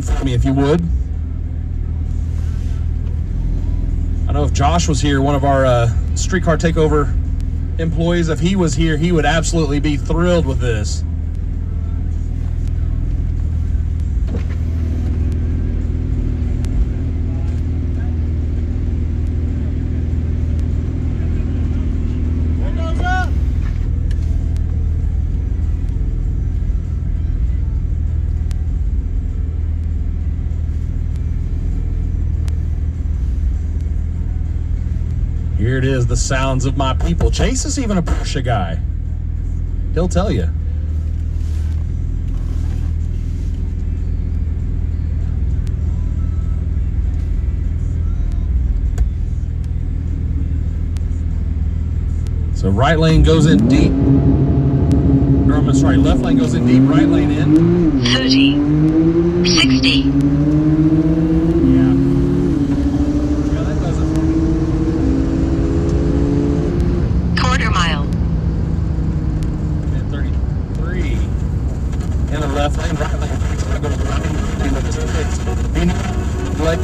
for me if you would. I know if Josh was here, one of our Streetcar Takeover employees, if he was here, he would absolutely be thrilled with this. Here it is, the sounds of my people. Chase is even a Porsche guy. He'll tell you. So right lane goes in deep. Or I'm sorry, left lane goes in deep, right lane in. 30, 60. In the left lane, right lane, I go to the right lane, like,